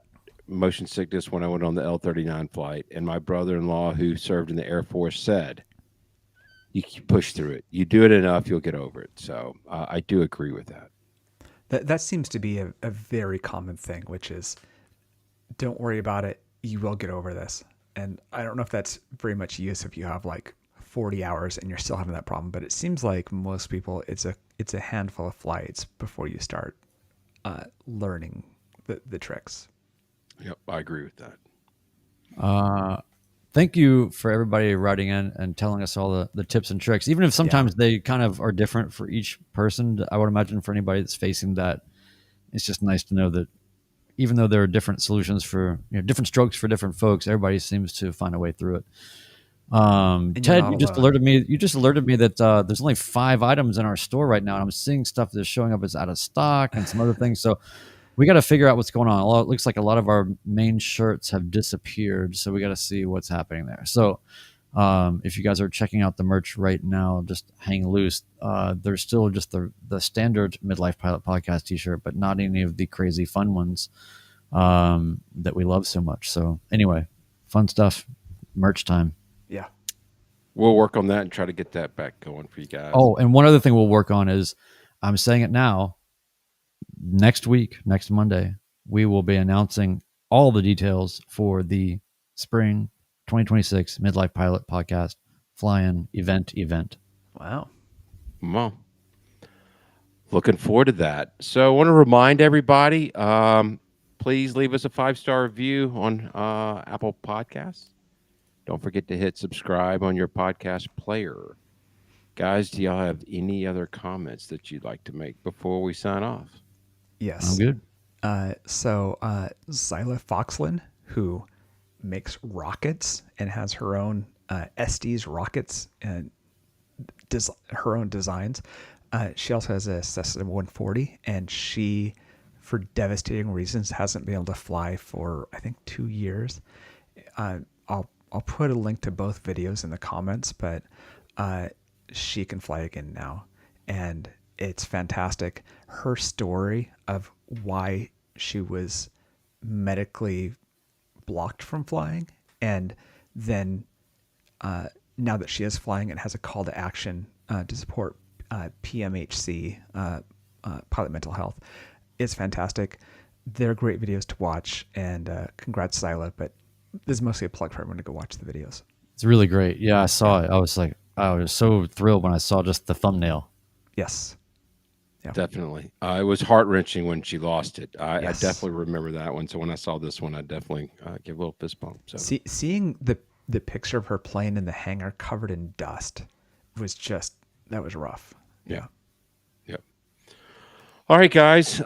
motion sickness when I went on the L-39 flight, and my brother-in-law, who served in the Air Force, said, you push through it. You do it enough, you'll get over it. So I do agree with that. That seems to be a very common thing, which is don't worry about it. You will get over this. And I don't know if that's very much use if you have like 40 hours and you're still having that problem. But it seems like most people, it's a handful of flights before you start learning the tricks. Yep, I agree with that. Thank you for everybody writing in and telling us all the tips and tricks, even if sometimes they kind of are different for each person. I would imagine for anybody that's facing that, it's just nice to know that even though there are different solutions for different strokes for different folks, everybody seems to find a way through it. Ted, you just alerted me that there's only 5 items in our store right now, and I'm seeing stuff that's showing up as out of stock and some other things. So we got to figure out what's going on. It looks like a lot of our main shirts have disappeared, so we got to see what's happening there. So if you guys are checking out the merch right now, just hang loose. There's still just the standard Midlife Pilot Podcast t-shirt, but not any of the crazy fun ones that we love so much. So anyway, fun stuff, merch time. Yeah. We'll work on that and try to get that back going for you guys. Oh, and one other thing we'll work on is, I'm saying it now, next week, next Monday, we will be announcing all the details for the spring 2026 Midlife Pilot Podcast fly-in event. Wow. Well, looking forward to that. So I want to remind everybody, please leave us a 5-star review on Apple Podcasts. Don't forget to hit subscribe on your podcast player. Guys, do y'all have any other comments that you'd like to make before we sign off? Yes. I'm good. So Zyla Foxlin, who makes rockets and has her own Estes rockets and her own designs. She also has a Cessna 140, and she, for devastating reasons, hasn't been able to fly for, I think, 2 years. I'll put a link to both videos in the comments, but she can fly again now, and it's fantastic. Her story of why she was medically blocked from flying, and then now that she is flying and has a call to action to support PMHC, pilot mental health, is fantastic. They're great videos to watch, and congrats, Zyla, but this is mostly a plug for everyone to go watch the videos. It's really great. Yeah, I saw it. I was so thrilled when I saw just the thumbnail. Yes. Yeah. Definitely. It was heart-wrenching when she lost it. I Yes. definitely remember that one. So when I saw this one, I definitely give a little fist bump. So Seeing the picture of her plane in the hangar covered in dust was that was rough. Yeah. Yep. All right, guys.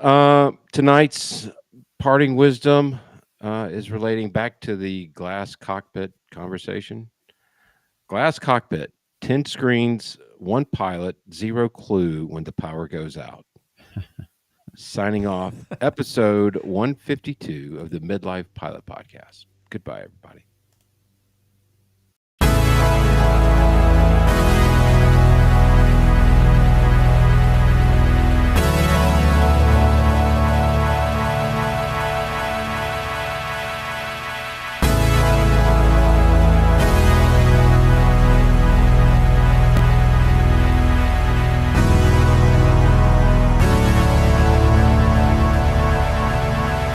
Tonight's parting wisdom is relating back to the glass cockpit conversation. Glass cockpit, 10 screens, 1 pilot, 0 clue when the power goes out. Signing off, episode 152 of the Midlife Pilot Podcast. Goodbye, everybody.